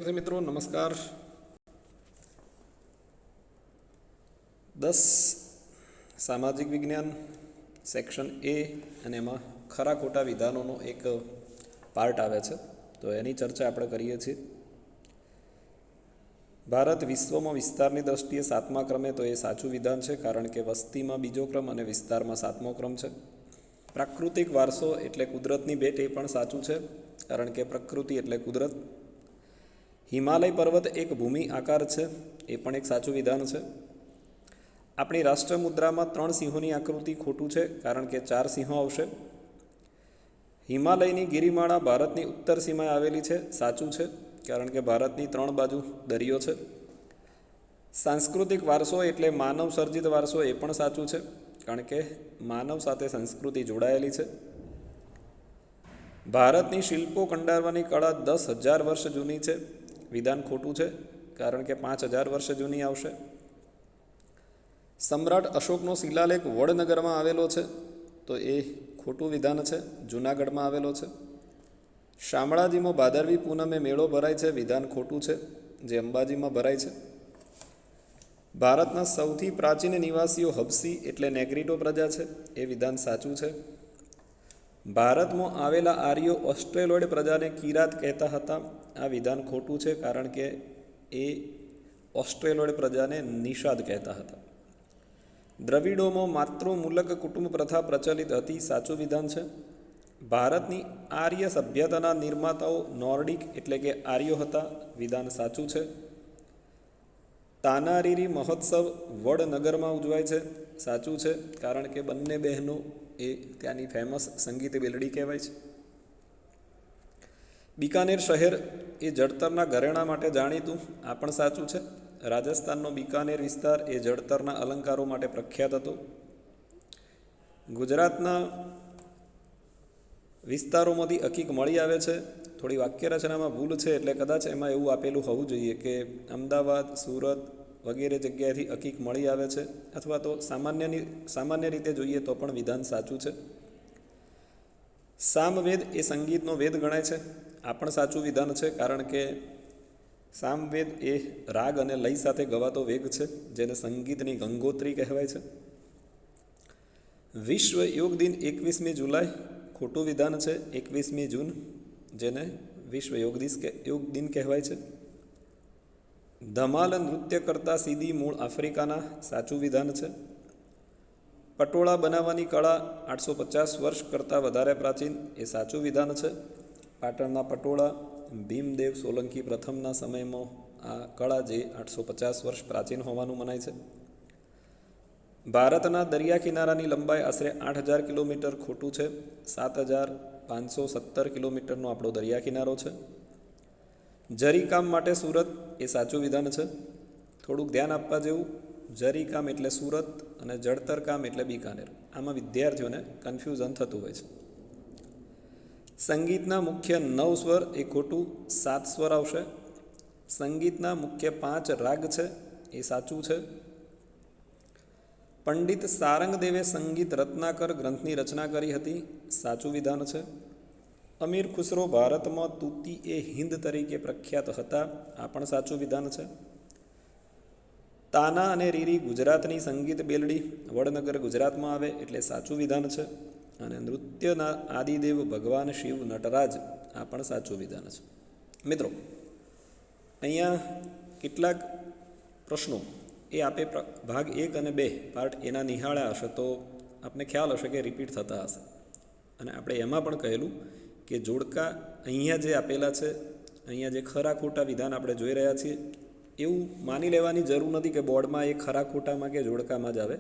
મિત્રો નમસ્કાર. 10 સામાજિક વિજ્ઞાન સેક્શન એ અને એમાં ખરા ખોટા વિધાનોનો એક પાર્ટ આવે છે, તો એની ચર્ચા આપણે કરીએ છીએ. ભારત વિશ્વમાં વિસ્તારની દ્રષ્ટિએ 7મા ક્રમે, તો એ સાચું વિધાન છે, કારણ કે વસ્તીમાં બીજો ક્રમ અને વિસ્તારમાં 7મો ક્રમ છે. પ્રાકૃતિક વારસો એટલે કુદરતની ભેટ, એ પણ સાચું છે, કારણ કે પ્રકૃતિ એટલે કુદરત. હિમાલય પર્વત એક ભૂમિ આકાર છે, એ પણ એક સાચું વિધાન છે. આપણી રાષ્ટ્ર મુદ્રામાં 3 સિંહોની આકૃતિ ખોટું છે, કારણ કે 4 સિંહો આવશે. હિમાલયની ગિરિમાળા ભારતની ઉત્તર સીમાએ આવેલી છે, સાચું છે, કારણ કે ભારતની 3 બાજુ દરિયો છે. સાંસ્કૃતિક વારસો એટલે માનવ સર્જિત વારસો, એ પણ સાચું છે, કારણ કે માનવ સાથે સંસ્કૃતિ જોડાયેલી છે. ભારતની શિલ્પો કંડારવાની કળા 10,000 વર્ષ જૂની છે, વિધાન ખોટું છે, કારણ કે 5,000 વર્ષ જૂની આવશે. સમ્રાટ અશોકનો શિલાલેખ વડનગરમાં આવેલો છે, તો એ ખોટું વિધાન છે, જૂનાગઢમાં આવેલો છે. શામળાજીમાં ભાદરવી પૂનમે મેળો ભરાય છે, વિધાન ખોટું છે, જે અંબાજીમાં ભરાય છે. ભારતના સૌથી પ્રાચીન નિવાસીઓ હબસી એટલે નેગ્રીટો પ્રજા છે, એ વિધાન સાચું છે. ભારતમાં આવેલા આર્યો ઓસ્ટ્રેલોઇડ પ્રજાને કિરાત કહેતા હતા, આ વિધાન ખોટું છે, કારણ કે એ ઓસ્ટ્રેલોઇડ પ્રજાને નિષાદ કહેતા હતા. દ્રવિડોમાં માતૃમૂલક કુટુંબ પ્રથા પ્રચલિત હતી, સાચું વિધાન છે. ભારતની આર્ય સભ્યતાના નિર્માતાઓ નોર્ડિક એટલે કે આર્યો હતા, વિધાન સાચું છે. તાનારીરી મહોત્સવ વડનગરમાં ઉજવાય છે, સાચું છે, કારણ કે બંને બહેનો એ ત્યાંની ફેમસ સંગીત બેલડી કહેવાય છે. બિકાનેર શહેર એ જળતરના ઘરેણા માટે જાણીતું, આ પણ સાચું છે. રાજસ્થાનનો બિકાનેર વિસ્તાર એ જળતરના અલંકારો માટે પ્રખ્યાત હતો. ગુજરાતના વિસ્તારોમાંથી અકીક મળી આવે છે. થોડી વાક્ય રચનામાં ભૂલ છે, એટલે કદાચ એમાં એવું આપેલું હોવું જોઈએ કે અમદાવાદ, સુરત વગેરે જગ્યાએથી અકીક મળી આવે છે, અથવા તો સામાન્ય રીતે જોઈએ તો પણ વિધાન સાચું છે. સામવેદ એ સંગીતનો વેદ ગણાય છે, આ પણ સાચું વિધાન છે, કારણ કે સામવેદ એ રાગ અને લય સાથે ગવાતો વેગ છે, જેને સંગીતની ગંગોત્રી કહેવાય છે. વિશ્વ યોગ દિન 21મી જુલાઈ, ખોટું વિધાન છે, 21મી જૂન, જેને વિશ્વ યોગ દિન કહેવાય છે. ધમાલ નૃત્ય કરતા સીધી મૂળ આફ્રિકાના, સાચું વિધાન છે. પટોળા બનાવવાની કળા 850 વર્ષ કરતાં વધારે પ્રાચીન, એ સાચું વિધાન છે. પાટણના પટોળા ભીમદેવ સોલંકી પ્રથમના સમયમાં આ કળા જે 850 વર્ષ પ્રાચીન હોવાનું મનાય છે. ભારતના દરિયા કિનારાની લંબાઈ આશરે 8,000 કિલોમીટર, ખોટું છે. 7,517 કિલોમીટરનો આપણો દરિયા કિનારો છે. જરીકામ માટે સુરત એ સાચું વિધાન છે. થોડુંક ધ્યાન આપવા જેવું, જરીકામ એટલે સુરત અને જળતર કામ એટલે બિકાનેર, આમાં વિદ્યાર્થીઓને કન્ફ્યુઝન થતું હોય છે. સંગીતના મુખ્ય 9 સ્વર એ ખોટું, 7 સ્વર આવશે. સંગીતના મુખ્ય 5 રાગ છે, એ સાચું છે. પંડિત સારંગદેવે સંગીત રત્નાકર ગ્રંથની રચના કરી હતી, સાચું વિધાન છે. અમીર ખુસરો ભારતમાં તૂતી એ હિન્દ તરીકે પ્રખ્યાત હતા, આ પણ સાચું વિધાન છે. તાના અને રીરી ગુજરાતની સંગીત બેલડી, વડનગર ગુજરાતમાં આવે એટલે સાચું વિધાન છે. અને નૃત્યના આદિદેવ ભગવાન શિવ નટરાજ, આ પણ સાચું વિધાન છે. મિત્રો, અહીંયા કેટલાક પ્રશ્નો એ આપે ભાગ 1 અને 2 પાર્ટ એના નિહાળ્યા હશે, તો આપને ખ્યાલ હશે કે રિપીટ થતા હશે. અને આપણે એમાં પણ કહેલું કે જોડકા અહીંયા જે આપેલા છે, અહીંયા જે ખરા ખોટા વિધાન આપણે જોઈ રહ્યા છીએ, એવું માની લેવાની જરૂર નથી કે બોર્ડમાં એ ખરા ખોટામાં કે જોડકામાં જ આવે.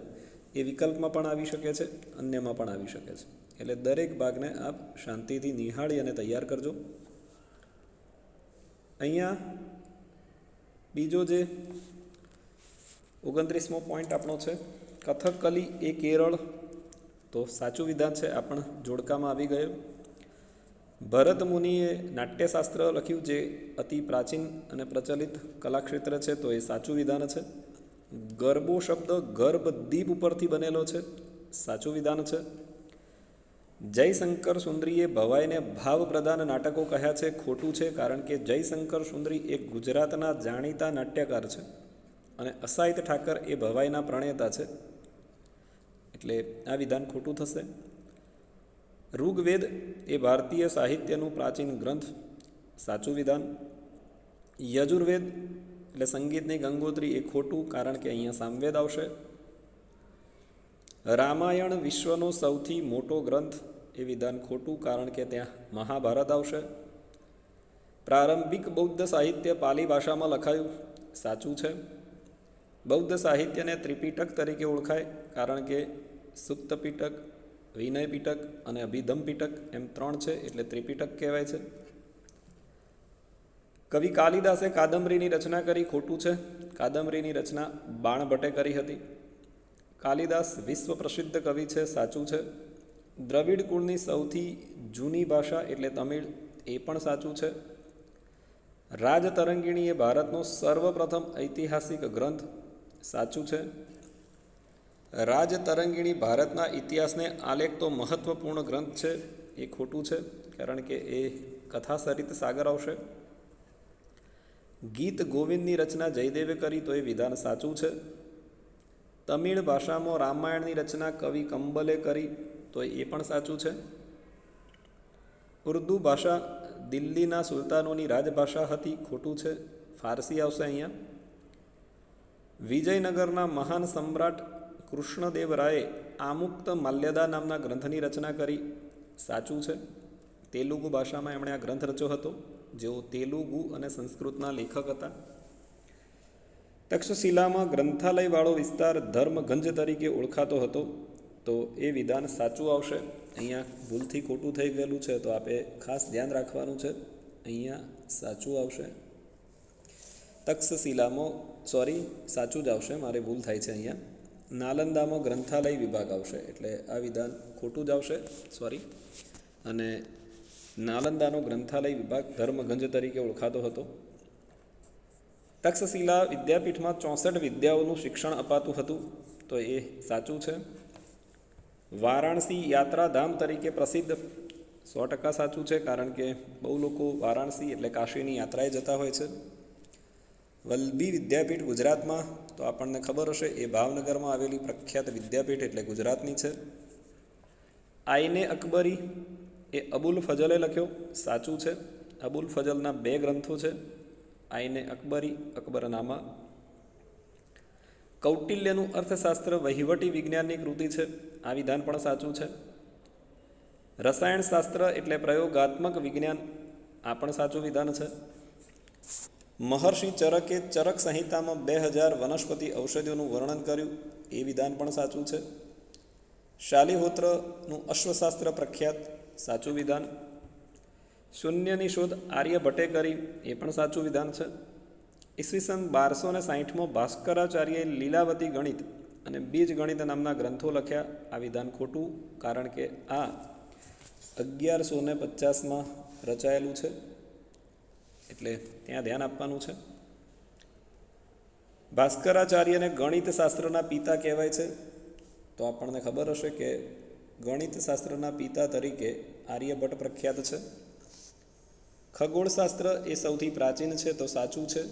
એ વિકલ્પમાં પણ આવી શકે છે, અન્યમાં પણ આવી શકે છે. એટલે દરેક ભાગને આપ શાંતિથી નિહાળી અને તૈયાર કરજો. અહીંયા બીજો જે 29મો પોઈન્ટ આપણો છે, કથકલી એ કેરળ, તો સાચું વિધાન છે, આ પણ જોડકામાં આવી ગયું. ભરત મુનિએ નાટ્યશાસ્ત્ર લખ્યું, જે અતિ પ્રાચીન અને પ્રચલિત કલાક્ષેત્ર છે, તો એ સાચું વિધાન છે. ગરબો શબ્દ ગર્ભ દીપ ઉપરથી બનેલો છે, સાચું વિધાન છે. જયશંકર સુંદરીએ ભવાઈને ભાવ પ્રધાન નાટકો કહ્યા છે, ખોટું છે, કારણ કે જયશંકર સુંદરી એક ગુજરાતના જાણીતા નાટ્યકાર છે અને અસાહિત ઠાકર એ ભવાઈના પ્રણેતા છે, એટલે આ વિધાન ખોટું થશે. ઋગ્વેદ એ ભારતીય સાહિત્યનું પ્રાચીન ગ્રંથ, સાચું વિધાન. યજુર્વેદ એટલે સંગીતની ગંગોત્રી એ ખોટું, કારણ કે અહીંયા સામવેદ આવશે. રામાયણ વિશ્વનો સૌથી મોટો ગ્રંથ એ વિધાન ખોટું, કારણ કે ત્યાં મહાભારત આવશે. પ્રારંભિક બૌદ્ધ સાહિત્ય પાલી ભાષામાં લખાયું, સાચું છે. બૌદ્ધ સાહિત્યને ત્રિપિટક તરીકે ઓળખાય, કારણ કે સુક્ત પિટક, વિનય પિટક અને અભિધમ પિટક એમ 3 છે, એટલે ત્રિપિટક કહેવાય છે. કવિ કાલિદાસે કાદંબરીની રચના કરી, ખોટું છે. કાદંબરીની રચના બાણભટ્ટે કરી હતી. કાલિદાસ વિશ્વ પ્રસિદ્ધ કવિ છે, સાચું છે. દ્રવિડ કુળની સૌથી જૂની ભાષા એટલે તમિળ, એ પણ સાચું છે. રાજતરંગિણી એ ભારતનો સર્વપ્રથમ ઐતિહાસિક ગ્રંથ, સાચું છે. રાજતરંગિણી ભારતના ઇતિહાસને આલેખતો મહત્વપૂર્ણ ગ્રંથ છે, એ ખોટું છે, કારણ કે એ કથા સરિત સાગર આવશે. ગીત ગોવિંદની રચના જયદેવે કરી, તો એ વિધાન સાચું છે. તમિળ ભાષામાં રામાયણની રચના કવિ કંબલે કરી, તો એ પણ સાચું છે. ઉર્દુ ભાષા દિલ્હીના સુલતાનોની રાજભાષા હતી, ખોટું છે. ફારસી આવશે અહીંયા. વિજયનગરના મહાન સમ્રાટ કૃષ્ણદેવરાયે આમુક્ત માલ્યદા નામના ગ્રંથની રચના કરી, સાચું છે. તેલુગુ ભાષામાં એમણે આ ગ્રંથ રચ્યો હતો, જેઓ તેલુગુ અને સંસ્કૃતના લેખક હતા. તક્ષશિલામાં ગ્રંથાલયવાળો વિસ્તાર ધર્મગંજ તરીકે ઓળખાતો હતો, તો એ વિધાન સાચું આવશે. અહીંયા ભૂલથી ખોટું થઈ ગયેલું છે, તો આપે ખાસ ધ્યાન રાખવાનું છે. અહીંયા સાચું આવશે. તક્ષશિલામાં સાચું જ આવશે, મારે ભૂલ થાય છે. અહીંયા નાલંદામાં ગ્રંથાલય વિભાગ આવશે, એટલે આ વિધાન ખોટું જ આવશે, અને નાલંદાનો ગ્રંથાલય વિભાગ ધર્મગંજ તરીકે ઓળખાતો હતો. તક્ષશિલા વિદ્યાપીઠમાં 64 વિદ્યાઓનું શિક્ષણ અપાતું હતું, તો એ સાચું છે. વારાણસી યાત્રાધામ તરીકે પ્રસિદ્ધ, 100% સાચું છે, કારણ કે બહુ લોકો વારાણસી એટલે કાશીની યાત્રાએ જતા હોય છે. વલ્લભી વિદ્યાપીઠ ગુજરાતમાં, તો આપણને ખબર હશે, એ ભાવનગરમાં આવેલી પ્રખ્યાત વિદ્યાપીઠ એટલે ગુજરાતની છે. આઈને અકબરી એ અબુલ ફજલે લખ્યો, સાચું છે. અબુલ ફજલના 2 ગ્રંથો છે, આઈને અકબરી, અકબરનામા. કૌટિલ્યનું અર્થશાસ્ત્ર વહીવટી વિજ્ઞાનની કૃતિ છે, આ વિધાન પણ સાચું છે. રસાયણશાસ્ત્ર એટલે પ્રયોગાત્મક વિજ્ઞાન, આ પણ સાચું વિધાન છે. મહર્ષિ ચરકે ચરક સંહિતામાં 2000 વનસ્પતિ ઔષધિઓનું વર્ણન કર્યું, એ વિધાન પણ સાચું છે. શાલિહોત્રનું અશ્વશાસ્ત્ર પ્રખ્યાત, સાચું વિધાન. શૂન્યની શોધ આર્યભટ્ટે કરી, એ પણ સાચું વિધાન છે. ઈસવીસન 1260માં ભાસ્કરાચાર્યએ લીલાવતી ગણિત અને બીજ ગણિત નામના ગ્રંથો લખ્યા, આ વિધાન ખોટું, કારણ કે આ 1150માં રચાયેલું છે, એટલે ત્યાં ધ્યાન આપવાનું છે. ભાસ્કરાચાર્યને ગણિત શાસ્ત્રના પિતા કહેવાય છે, તો આપણને ખબર હશે કે ગણિત શાસ્ત્રના પિતા તરીકે આર્યભટ્ટ પ્રખ્યાત છે. ખગોળશાસ્ત્ર એ સૌથી પ્રાચીન છે, તો સાચું છે.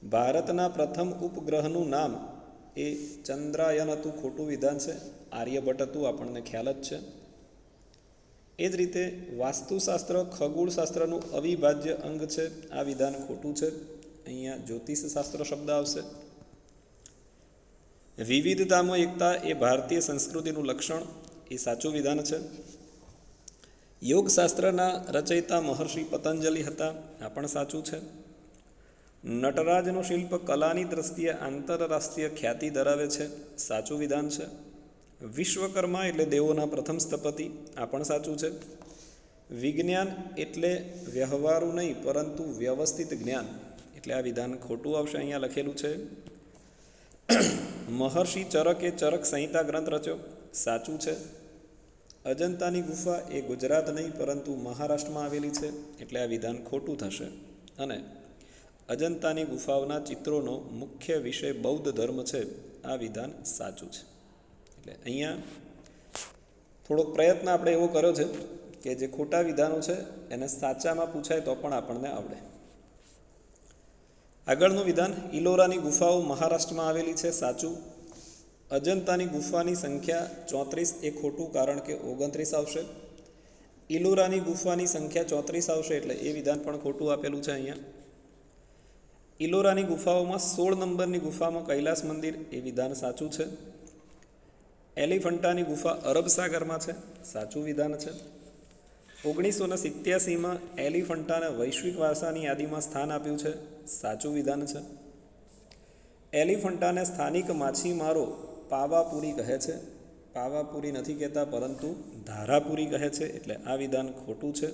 ભારતના પ્રથમ ઉપગ્રહનું નામ એ ચંદ્રાયન હતું, ખોટું વિધાન છે. આર્યભટ્ટ હતું, આપણને ખ્યાલ જ છે. એ જ રીતે વાસ્તુશાસ્ત્ર ખગોળશાસ્ત્રનું અવિભાજ્ય અંગ છે, આ વિધાન ખોટું છે. અહીંયા જ્યોતિષશાસ્ત્ર શબ્દ આવશે. વિવિધતામાં એકતા એ ભારતીય સંસ્કૃતિનું લક્ષણ, એ સાચું વિધાન છે. યોગશાસ્ત્રના રચયિતા મહર્ષિ પતંજલિ હતા, આ પણ સાચું છે. નટરાજનું શિલ્પ કલાની દ્રષ્ટિએ આંતરરાષ્ટ્રીય ખ્યાતિ ધરાવે છે, સાચું વિધાન છે. વિશ્વકર્મા એટલે દેવોના પ્રથમ સ્થપતિ, આ પણ સાચું છે. વિજ્ઞાન એટલે વ્યવહારું નહીં પરંતુ વ્યવસ્થિત જ્ઞાન, એટલે આ વિધાન ખોટું આવશે. અહીંયા લખેલું છે મહર્ષિ ચરકે ચરક સંહિતા ગ્રંથ રચ્યો, સાચું છે. અજંતાની ગુફા એ ગુજરાત નહીં પરંતુ મહારાષ્ટ્રમાં આવેલી છે, એટલે આ વિધાન ખોટું થશે. અને અજંતાની ગુફાઓના ચિત્રોનો મુખ્ય વિષય બૌદ્ધ ધર્મ છે, આ વિધાન સાચું છે. એટલે અહીંયા થોડોક પ્રયત્ન આપણે એવો કર્યો છે કે જે ખોટા વિધાનો છે એને સાચામાં પૂછાય તો પણ આપણને આવડે. આગળનું વિધાન, ઇલોરાની ગુફાઓ મહારાષ્ટ્રમાં આવેલી છે, સાચું. અજંતાની ગુફાની સંખ્યા 34 એ ખોટું, કારણ કે 29 આવશે. ઇલોરાની ગુફાની સંખ્યા 34 આવશે એટલે એ વિધાન પણ ખોટું આપેલું છે અહીંયા. ઇલોરાની ગુફાઓમાં 16 નંબરની ગુફામાં કૈલાસ મંદિર, એ વિધાન સાચું છે. એલિફન્ટાની ગુફા અરબ સાગરમાં છે, સાચું વિધાન છે. 1987માં એલિફન્ટાને વૈશ્વિક વારસાની યાદીમાં સ્થાન આપ્યું છે, સાચું વિધાન છે. એલિફન્ટાને સ્થાનિક માછીમારો પાવાપુરી કહે છે. પાવાપુરી નથી કહેતા, પરંતુ ધારાપુરી કહે છે, એટલે આ વિધાન ખોટું છે.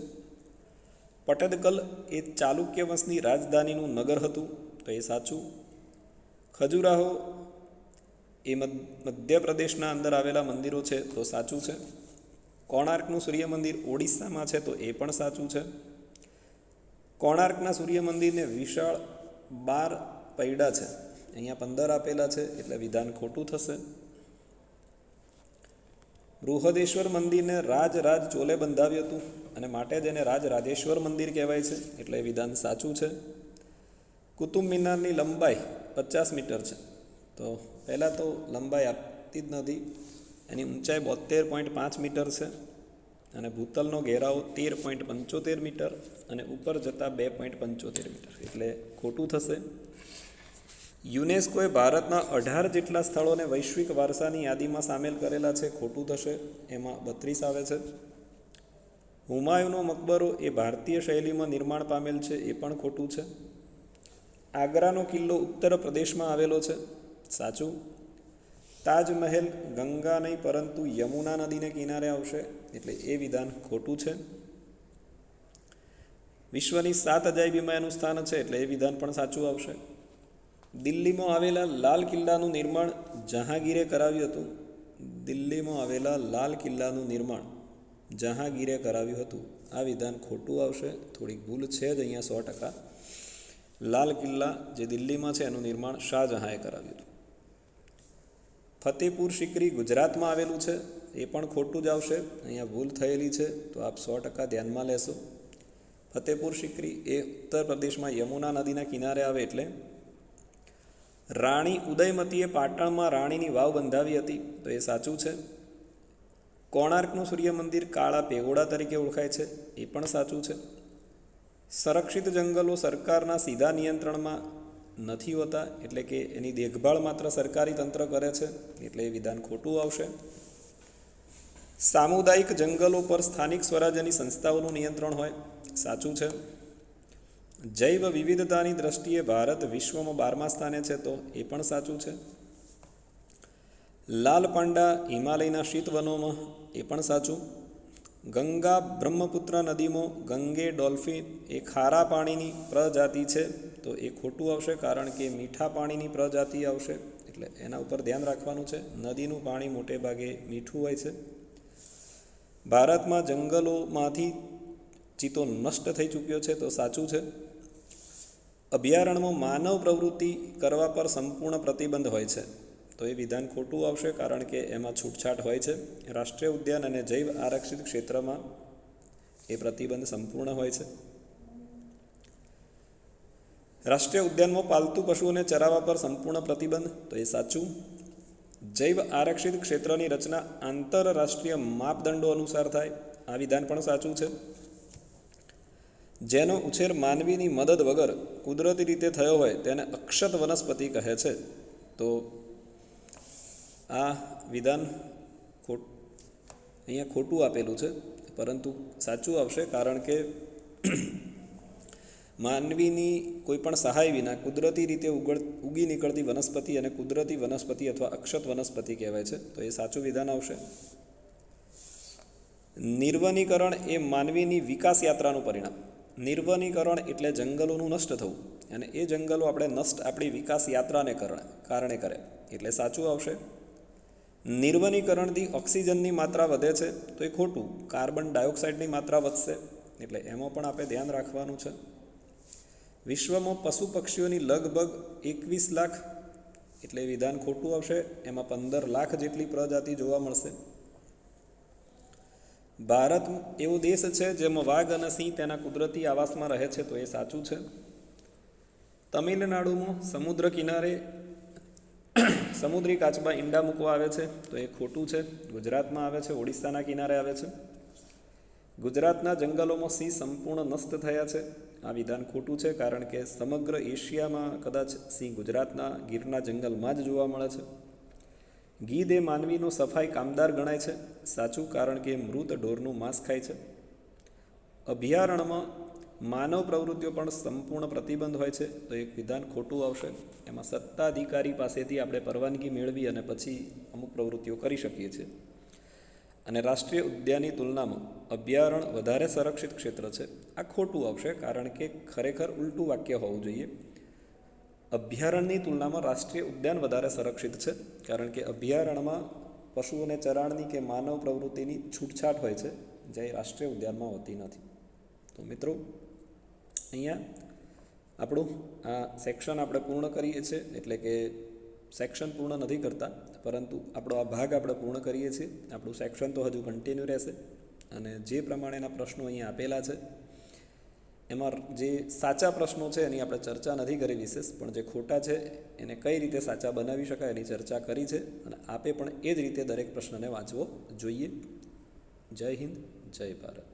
પટદકલ એ ચાલુક્ય વંશની રાજધાનીનું નગર હતું, તો એ સાચું. ખજુરાહો એ મધ્યપ્રદેશના અંદર આવેલા મંદિરો છે, તો સાચું છે. કોણાર્કનું સૂર્ય મંદિર ઓડિશામાં છે, તો એ પણ સાચું છે. કોણાર્કના સૂર્ય મંદિરને વિશાળ 12 પૈડા છે, અહીંયા 15 આપેલા છે, એટલે વિધાન ખોટું થશે. બૃહદેશ્વર મંદિરને રાજ ચોલે બંધાવ્યું હતું અને માટે જ એને રાજરાજેશ્વર મંદિર કહેવાય છે, એટલે વિધાન સાચું છે. કુતુબ મિનારની લંબાઈ 50 મીટર છે, તો પહેલાં તો લંબાઈ આપતી જ નથી. એની ઊંચાઈ 72.5 મીટર છે અને ભૂતલનો ઘેરાવો 13.75 મીટર અને ઉપર જતાં 2.75 મીટર, એટલે ખોટું થશે. યુનેસ્કોએ ભારતના 18 જેટલા સ્થળોને વૈશ્વિક વારસાની યાદીમાં સામેલ કરેલા છે, ખોટું થશે. એમાં 32 આવે છે. હુમાયુનો મકબરો એ ભારતીય શૈલીમાં નિર્માણ પામેલ છે, એ પણ ખોટું છે. આગ્રાનો કિલ્લો ઉત્તર પ્રદેશમાં આવેલો છે, સાચું. તાજમહેલ ગંગા નહીં પરંતુ યમુના નદીને કિનારે આવશે, એટલે એ વિધાન ખોટું છે. વિશ્વની 7 અજાયબીમાં એનું સ્થાન છે, એટલે એ વિધાન પણ સાચું આવશે. દિલ્હીમાં આવેલા લાલ કિલ્લાનું નિર્માણ જહાંગીરે કરાવ્યું હતું. દિલ્હીમાં આવેલા લાલ કિલ્લાનું નિર્માણ જહાંગીરે કરાવ્યું હતું, આ વિધાન ખોટું આવશે. થોડીક ભૂલ છે જ અહીંયા 100%. લાલ કિલ્લા જે દિલ્હીમાં છે એનું નિર્માણ શાહજહાંએ કરાવ્યું હતું. ફતેપુર સિકરી ગુજરાતમાં આવેલું છે, એ પણ ખોટું જ આવશે. અહીંયા ભૂલ થયેલી છે, તો આપ 100% ધ્યાનમાં લેશો. ફતેપુર સિકરી એ ઉત્તર પ્રદેશમાં યમુના નદીના કિનારે આવે, એટલે રાણી ઉદયમતીએ પાટણમાં રાણીની વાવ બંધાવી હતી, તો એ સાચું છે. કોણાર્કનું સૂર્ય મંદિર કાળા પેગોડા તરીકે ઓળખાય છે, એ પણ સાચું છે. સંરક્ષિત જંગલો સરકારના સીધા નિયંત્રણમાં નથી હોતા, એટલે કે એની દેખભાળ માત્ર સરકારી તંત્ર કરે છે, એટલે એ વિધાન ખોટું આવશે. સામુદાયિક જંગલો પર સ્થાનિક સ્વરાજ્યની સંસ્થાઓનું નિયંત્રણ હોય, સાચું છે. જૈવ વિવિધતાની દ્રષ્ટિએ ભારત વિશ્વમાં 12મા સ્થાને છે, તો એ પણ સાચું છે. લાલ પાંડા હિમાલયના શીતવનોમાં, એ પણ સાચું. ગંગા બ્રહ્મપુત્ર નદીમાં ગંગે ડોલ્ફિન એ ખારા પાણીની પ્રજાતિ છે, તો એ ખોટું આવશે, કારણ કે મીઠા પાણીની પ્રજાતિ આવશે, એટલે એના ઉપર ધ્યાન રાખવાનું છે. નદીનું પાણી મોટે ભાગે મીઠું હોય છે. ભારતમાં જંગલોમાંથી ચિત્તો નષ્ટ થઈ ચૂક્યો છે, તો સાચું છે. અભયારણ્યમાં માનવ પ્રવૃત્તિ કરવા પર સંપૂર્ણ પ્રતિબંધ હોય છે, તો એ વિધાન ખોટું આવશે, કારણ કે એમાં છૂટછાટ હોય છે. રાષ્ટ્રીય ઉદ્યાન અને જૈવ આરક્ષિત ક્ષેત્રમાં એ પ્રતિબંધ સંપૂર્ણ હોય છે. રાષ્ટ્રીય ઉદ્યાનમાં પાલતુ પશુઓને ચરાવવા પર સંપૂર્ણ પ્રતિબંધ, તો એ સાચું. જૈવ આરક્ષિત ક્ષેત્રની રચના આંતરરાષ્ટ્રીય માપદંડો અનુસાર થાય, આ વિધાન પણ સાચું છે. જેનો ઉછેર માનવીની મદદ વગર કુદરતી રીતે થયો હોય તેને અક્ષત વનસ્પતિ કહે છે, તો આ વિધાન અહીંયા ખોટું આપેલું છે, પરંતુ સાચું આવશે, કારણ કે માનવીની કોઈ પણ સહાય વિના કુદરતી રીતે ઉગી નીકળતી વનસ્પતિ અને કુદરતી વનસ્પતિ અથવા અક્ષત વનસ્પતિ કહેવાય છે, તો એ સાચું વિધાન આવશે. નિર્વનીકરણ એ માનવીની વિકાસ યાત્રાનું પરિણામ. નિર્વનીકરણ એટલે જંગલોનું નષ્ટ થવું, અને એ જંગલો આપણે નષ્ટ આપણી વિકાસ યાત્રાને કારણે કરે, એટલે સાચું આવશે. નિર્વનીકરણથી ઓક્સિજનની માત્રા વધે છે, તો એ ખોટું. કાર્બન ડાયોક્સાઇડની માત્રા વધશે, એટલે એમાં પણ આપણે ધ્યાન રાખવાનું છે. વિશ્વમાં પશુ પક્ષીઓની લગભગ 21 લાખ, એટલે વિધાન ખોટું આવશે. એમાં 15 લાખ જેટલી પ્રજાતિ જોવા મળશે. ભારત એવો દેશ છે જેમાં વાઘ અને સિંહ તેના કુદરતી આવાસમાં રહે છે, તો એ સાચું છે. તમિલનાડુમાં સમુદ્ર કિનારે સમુદ્રી કાચબા ઈંડા મૂકવા આવે છે, તો એ ખોટું છે. ગુજરાતમાં આવે છે, ઓડિશાના કિનારે આવે છે. ગુજરાતના જંગલોમાં સિંહ સંપૂર્ણ નષ્ટ થયા છે, આ વિધાન ખોટું છે, કારણ કે સમગ્ર એશિયામાં કદાચ સિંહ ગુજરાતના ગીરના જંગલમાં જ જોવા મળે છે. ગીધ એ માનવીનો સફાઈ કામદાર ગણાય છે, સાચું, કારણ કે મૃત ઢોરનું માંસ ખાય છે. અભયારણ્યમાં માનવ પ્રવૃત્તિઓ પણ સંપૂર્ણ પ્રતિબંધ હોય છે, તો એક વિધાન ખોટું આવશે. એમાં સત્તાધિકારી પાસેથી આપણે પરવાનગી મેળવી અને પછી અમુક પ્રવૃત્તિઓ કરી શકીએ છીએ. અને રાષ્ટ્રીય ઉદ્યાનની તુલનામાં અભયારણ્ય વધારે સંરક્ષિત ક્ષેત્ર છે, આ ખોટું આવશે, કારણ કે ખરેખર ઉલટું વાક્ય હોવું જોઈએ. અભયારણ્યની તુલનામાં રાષ્ટ્રીય ઉદ્યાન વધારે સંરક્ષિત છે, કારણ કે અભયારણ્યમાં પશુઓને ચરાણની કે માનવ પ્રવૃત્તિની છૂટછાટ હોય છે, જે રાષ્ટ્રીય ઉદ્યાનમાં હોતી નથી. તો મિત્રો, અહીંયા આપણું આ સેક્શન આપણે પૂર્ણ કરીએ છીએ, એટલે કે સેક્શન પૂર્ણ નથી કરતા, પરંતુ આપણો આ ભાગ આપણે પૂર્ણ કરીએ છીએ. આપણું સેક્શન તો હજુ કન્ટિન્યુ રહેશે, અને જે પ્રમાણેના પ્રશ્નો અહીંયા આપેલા છે એમાં જે સાચા પ્રશ્નો છે એની આપણે ચર્ચા નથી કરી વિશેષ, પણ જે ખોટા છે એને કઈ રીતે સાચા બનાવી શકાય એની ચર્ચા કરી છે, અને આપે પણ એ જ રીતે દરેક પ્રશ્નને વાંચવો જોઈએ. જય હિન્દ, જય ભારત.